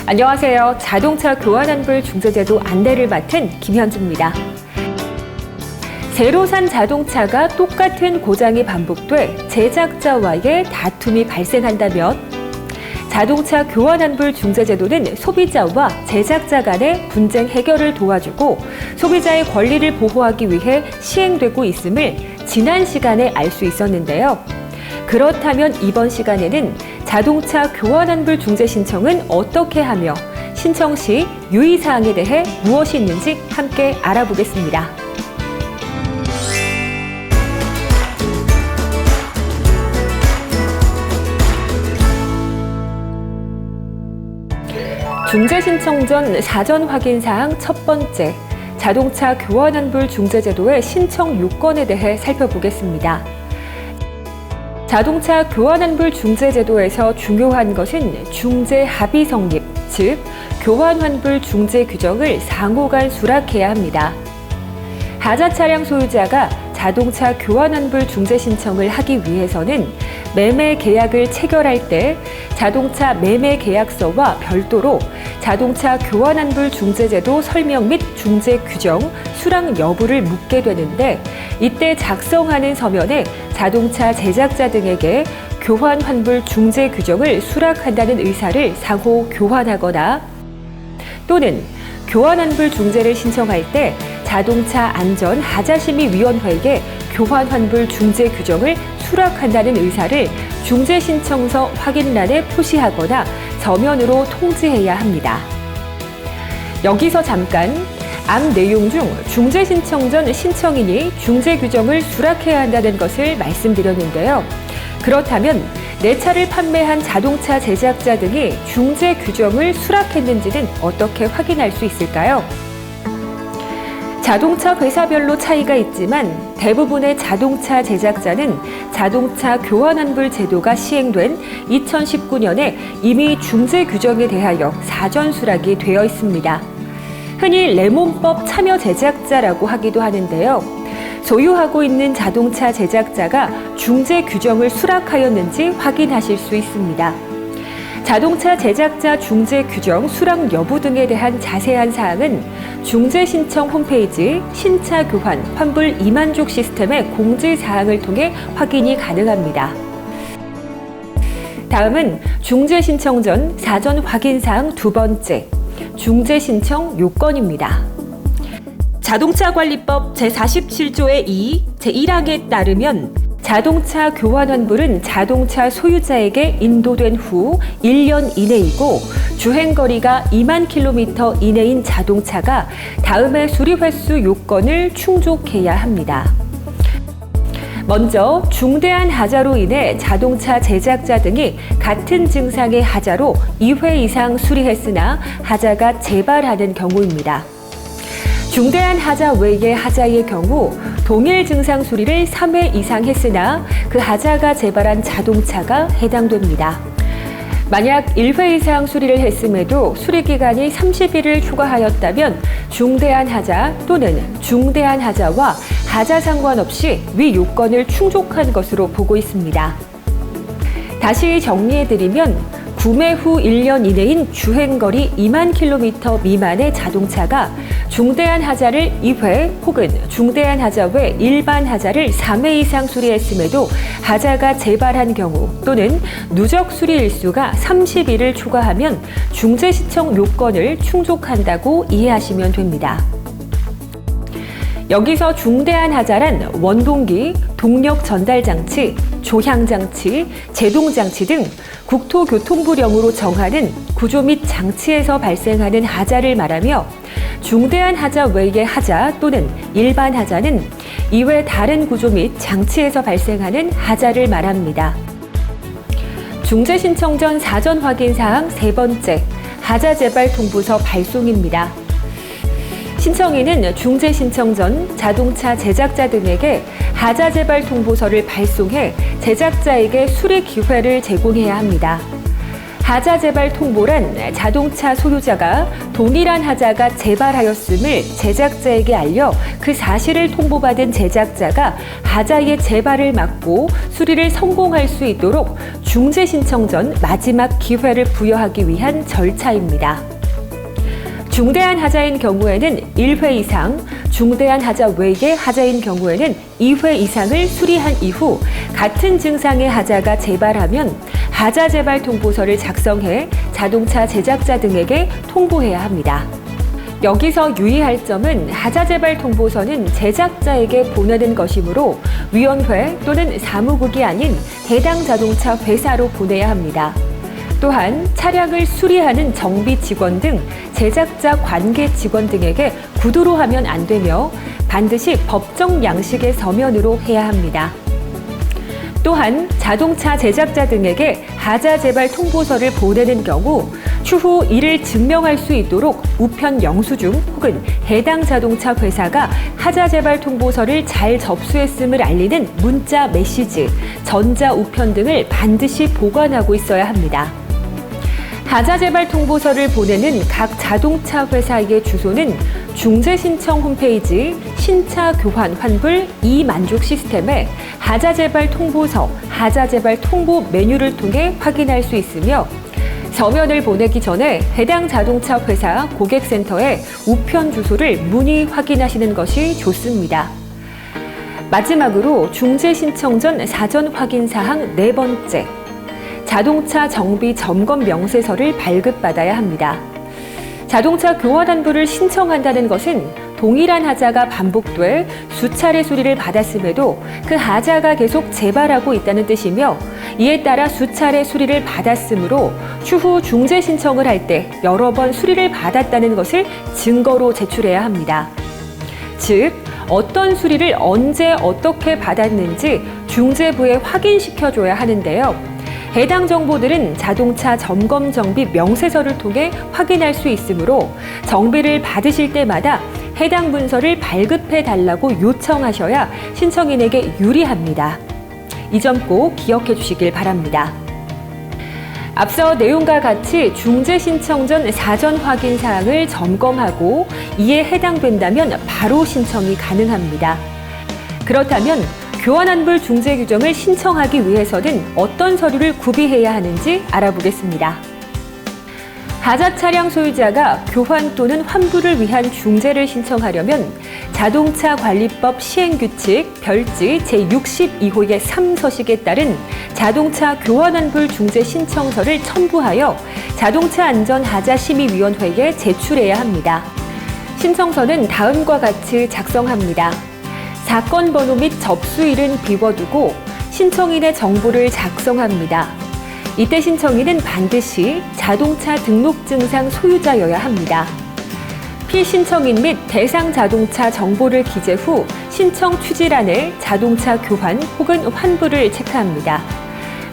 안녕하세요. 자동차 교환환불 중재제도 안내를 맡은 김현주입니다. 새로 산 자동차가 똑같은 고장이 반복돼 제작자와의 다툼이 발생한다면 자동차 교환환불 중재제도는 소비자와 제작자 간의 분쟁 해결을 도와주고 소비자의 권리를 보호하기 위해 시행되고 있음을 지난 시간에 알 수 있었는데요. 그렇다면 이번 시간에는 자동차 교환환불 중재 신청은 어떻게 하며 신청 시 유의사항에 대해 무엇이 있는지 함께 알아보겠습니다. 중재 신청 전 사전 확인 사항 첫 번째, 자동차 교환환불 중재제도의 신청 요건에 대해 살펴보겠습니다. 자동차 교환환불 중재제도에서 중요한 것은 중재 합의 성립, 즉 교환환불 중재 규정을 상호간 수락해야 합니다. 하자 차량 소유자가 자동차 교환환불 중재 신청을 하기 위해서는 매매 계약을 체결할 때 자동차 매매 계약서와 별도로 자동차 교환환불 중재제도 설명 및 중재 규정 수락 여부를 묻게 되는데, 이때 작성하는 서면에 자동차 제작자 등에게 교환환불 중재 규정을 수락한다는 의사를 상호 교환하거나 또는 교환환불 중재를 신청할 때 자동차 안전 하자심의위원회에게 교환환불 중재 규정을 수락한다는 의사를 중재 신청서 확인란에 표시하거나 서면으로 통지해야 합니다. 여기서 잠깐 앞 내용 중 중재 신청 전 신청인이 중재 규정을 수락해야 한다는 것을 말씀드렸는데요. 그렇다면 내 차를 판매한 자동차 제작자 등이 중재 규정을 수락했는지는 어떻게 확인할 수 있을까요? 자동차 회사별로 차이가 있지만 대부분의 자동차 제작자는 자동차 교환환불 제도가 시행된 2019년에 이미 중재 규정에 대하여 사전 수락이 되어 있습니다. 흔히 레몬법 참여 제작자라고 하기도 하는데요. 소유하고 있는 자동차 제작자가 중재 규정을 수락하였는지 확인하실 수 있습니다. 자동차 제작자 중재 규정 수락 여부 등에 대한 자세한 사항은 중재 신청 홈페이지 신차 교환 환불 이만족 시스템의 공지 사항을 통해 확인이 가능합니다. 다음은 중재 신청 전 사전 확인 사항 두 번째, 중재 신청 요건입니다. 자동차관리법 제47조의 2, 제1항에 따르면 자동차 교환환불은 자동차 소유자에게 인도된 후 1년 이내이고 주행거리가 2만 킬로미터 이내인 자동차가 다음의 수리 횟수 요건을 충족해야 합니다. 먼저 중대한 하자로 인해 자동차 제작자 등이 같은 증상의 하자로 2회 이상 수리했으나 하자가 재발하는 경우입니다. 중대한 하자 외의 하자의 경우 동일 증상 수리를 3회 이상 했으나 그 하자가 재발한 자동차가 해당됩니다. 만약 1회 이상 수리를 했음에도 수리기간이 30일을 초과하였다면 중대한 하자 또는 중대한 하자와 하자 상관없이 위 요건을 충족한 것으로 보고 있습니다. 다시 정리해드리면 구매 후 1년 이내인 주행거리 2만 킬로미터 미만의 자동차가 중대한 하자를 2회 혹은 중대한 하자 외 일반 하자를 3회 이상 수리했음에도 하자가 재발한 경우 또는 누적 수리 일수가 30일을 초과하면 중재 신청 요건을 충족한다고 이해하시면 됩니다. 여기서 중대한 하자란 원동기, 동력 전달 장치, 조향 장치, 제동 장치 등 국토교통부령으로 정하는 구조 및 장치에서 발생하는 하자를 말하며, 중대한 하자 외의 하자 또는 일반 하자는 이외 다른 구조 및 장치에서 발생하는 하자를 말합니다. 중재 신청 전 사전 확인 사항 세 번째, 하자 재발 통보서 발송입니다. 신청인은 중재 신청 전 자동차 제작자 등에게 하자 재발 통보서를 발송해 제작자에게 수리 기회를 제공해야 합니다. 하자 재발 통보란 자동차 소유자가 동일한 하자가 재발하였음을 제작자에게 알려 그 사실을 통보받은 제작자가 하자의 재발을 막고 수리를 성공할 수 있도록 중재 신청 전 마지막 기회를 부여하기 위한 절차입니다. 중대한 하자인 경우에는 1회 이상, 중대한 하자 외의 하자인 경우에는 2회 이상을 수리한 이후 같은 증상의 하자가 재발하면 하자 재발 통보서를 작성해 자동차 제작자 등에게 통보해야 합니다. 여기서 유의할 점은 하자 재발 통보서는 제작자에게 보내는 것이므로 위원회 또는 사무국이 아닌 해당 자동차 회사로 보내야 합니다. 또한 차량을 수리하는 정비 직원 등 제작자 관계 직원 등에게 구두로 하면 안 되며 반드시 법정 양식의 서면으로 해야 합니다. 또한 자동차 제작자 등에게 하자 재발 통보서를 보내는 경우 추후 이를 증명할 수 있도록 우편 영수증 혹은 해당 자동차 회사가 하자 재발 통보서를 잘 접수했음을 알리는 문자 메시지, 전자 우편 등을 반드시 보관하고 있어야 합니다. 하자 재발 통보서를 보내는 각 자동차 회사의 주소는 중재 신청 홈페이지 신차 교환 환불 이만족 시스템에 하자 재발 통보서, 하자 재발 통보 메뉴를 통해 확인할 수 있으며 서면을 보내기 전에 해당 자동차 회사 고객센터에 우편 주소를 문의 확인하시는 것이 좋습니다. 마지막으로 중재 신청 전 사전 확인 사항 4번째. 자동차 정비 점검 명세서를 발급받아야 합니다. 자동차 교환 환불을 신청한다는 것은 동일한 하자가 반복돼 수차례 수리를 받았음에도 그 하자가 계속 재발하고 있다는 뜻이며 이에 따라 수차례 수리를 받았으므로 추후 중재 신청을 할 때 여러 번 수리를 받았다는 것을 증거로 제출해야 합니다. 즉, 어떤 수리를 언제 어떻게 받았는지 중재부에 확인시켜줘야 하는데요. 해당 정보들은 자동차 점검 정비 명세서를 통해 확인할 수 있으므로 정비를 받으실 때마다 해당 문서를 발급해 달라고 요청하셔야 신청인에게 유리합니다. 이 점 꼭 기억해 주시길 바랍니다. 앞서 내용과 같이 중재 신청 전 사전 확인 사항을 점검하고 이에 해당된다면 바로 신청이 가능합니다. 그렇다면 교환환불 중재 규정을 신청하기 위해서는 어떤 서류를 구비해야 하는지 알아보겠습니다. 하자 차량 소유자가 교환 또는 환불을 위한 중재를 신청하려면 자동차 관리법 시행규칙 별지 제62호의 3서식에 따른 자동차 교환환불 중재 신청서를 첨부하여 자동차 안전 하자심의위원회에 제출해야 합니다. 신청서는 다음과 같이 작성합니다. 사건 번호 및 접수일은 비워두고 신청인의 정보를 작성합니다. 이때 신청인은 반드시 자동차 등록증상 소유자여야 합니다. 피신청인 및 대상 자동차 정보를 기재 후 신청 취지란에 자동차 교환 혹은 환불을 체크합니다.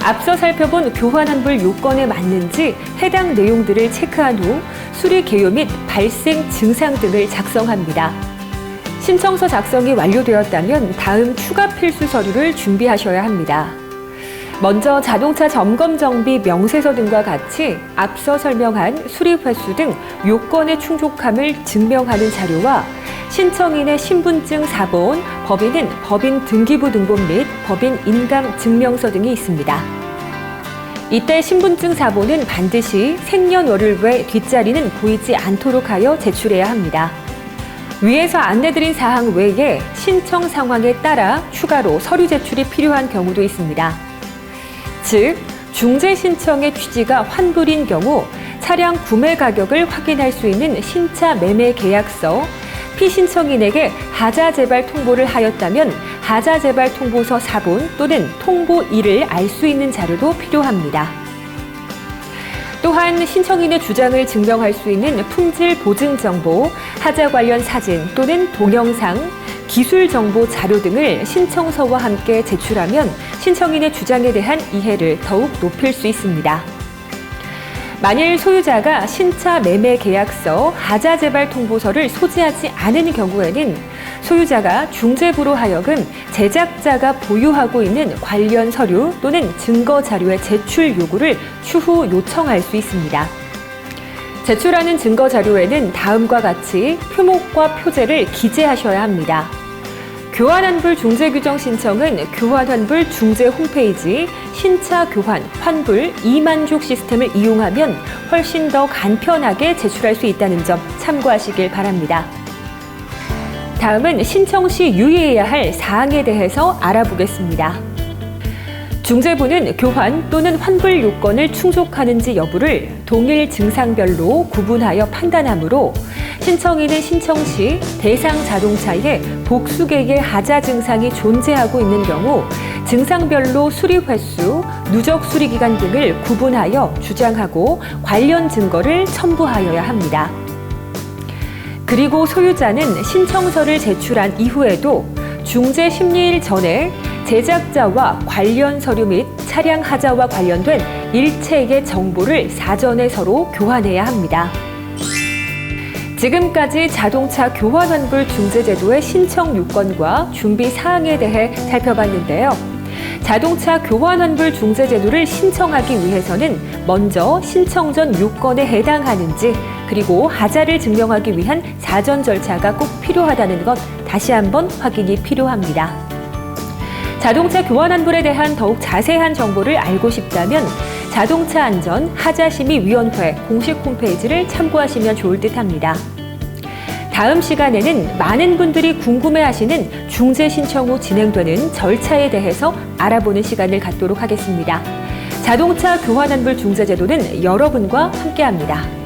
앞서 살펴본 교환 환불 요건에 맞는지 해당 내용들을 체크한 후 수리 개요 및 발생 증상 등을 작성합니다. 신청서 작성이 완료되었다면 다음 추가 필수 서류를 준비하셔야 합니다. 먼저 자동차 점검 정비 명세서 등과 같이 앞서 설명한 수리 횟수 등 요건의 충족함을 증명하는 자료와 신청인의 신분증 사본, 법인은 법인 등기부 등본 및 법인 인감 증명서 등이 있습니다. 이때 신분증 사본은 반드시 생년월일 외 뒷자리는 보이지 않도록 하여 제출해야 합니다. 위에서 안내드린 사항 외에 신청 상황에 따라 추가로 서류 제출이 필요한 경우도 있습니다. 즉, 중재 신청의 취지가 환불인 경우 차량 구매 가격을 확인할 수 있는 신차 매매 계약서, 피신청인에게 하자 재발 통보를 하였다면 하자 재발 통보서 사본 또는 통보일을 알 수 있는 자료도 필요합니다. 또한 신청인의 주장을 증명할 수 있는 품질 보증 정보, 하자 관련 사진 또는 동영상, 기술 정보 자료 등을 신청서와 함께 제출하면 신청인의 주장에 대한 이해를 더욱 높일 수 있습니다. 만일 소유자가 신차 매매 계약서, 하자 재발 통보서를 소지하지 않은 경우에는 소유자가 중재부로 하여금 제작자가 보유하고 있는 관련 서류 또는 증거 자료의 제출 요구를 추후 요청할 수 있습니다. 제출하는 증거 자료에는 다음과 같이 표목과 표제를 기재하셔야 합니다. 교환환불 중재규정 신청은 교환환불 중재 홈페이지 신차 교환 환불 2만족 시스템을 이용하면 훨씬 더 간편하게 제출할 수 있다는 점 참고하시길 바랍니다. 다음은 신청 시 유의해야 할 사항에 대해서 알아보겠습니다. 중재부는 교환 또는 환불 요건을 충족하는지 여부를 동일 증상별로 구분하여 판단하므로 신청인의 신청 시 대상 자동차에 복수객의 하자 증상이 존재하고 있는 경우 증상별로 수리 횟수, 누적 수리 기간 등을 구분하여 주장하고 관련 증거를 첨부하여야 합니다. 그리고 소유자는 신청서를 제출한 이후에도 중재 심리일 전에 제작자와 관련 서류 및 차량 하자와 관련된 일체의 정보를 사전에 서로 교환해야 합니다. 지금까지 자동차 교환환불 중재제도의 신청 요건과 준비 사항에 대해 살펴봤는데요. 자동차 교환환불 중재제도를 신청하기 위해서는 먼저 신청 전 요건에 해당하는지 그리고 하자를 증명하기 위한 사전 절차가 꼭 필요하다는 것 다시 한번 확인이 필요합니다. 자동차 교환환불에 대한 더욱 자세한 정보를 알고 싶다면 자동차 안전 하자심의위원회 공식 홈페이지를 참고하시면 좋을 듯합니다. 다음 시간에는 많은 분들이 궁금해하시는 중재 신청 후 진행되는 절차에 대해서 알아보는 시간을 갖도록 하겠습니다. 자동차 교환환불 중재제도는 여러분과 함께합니다.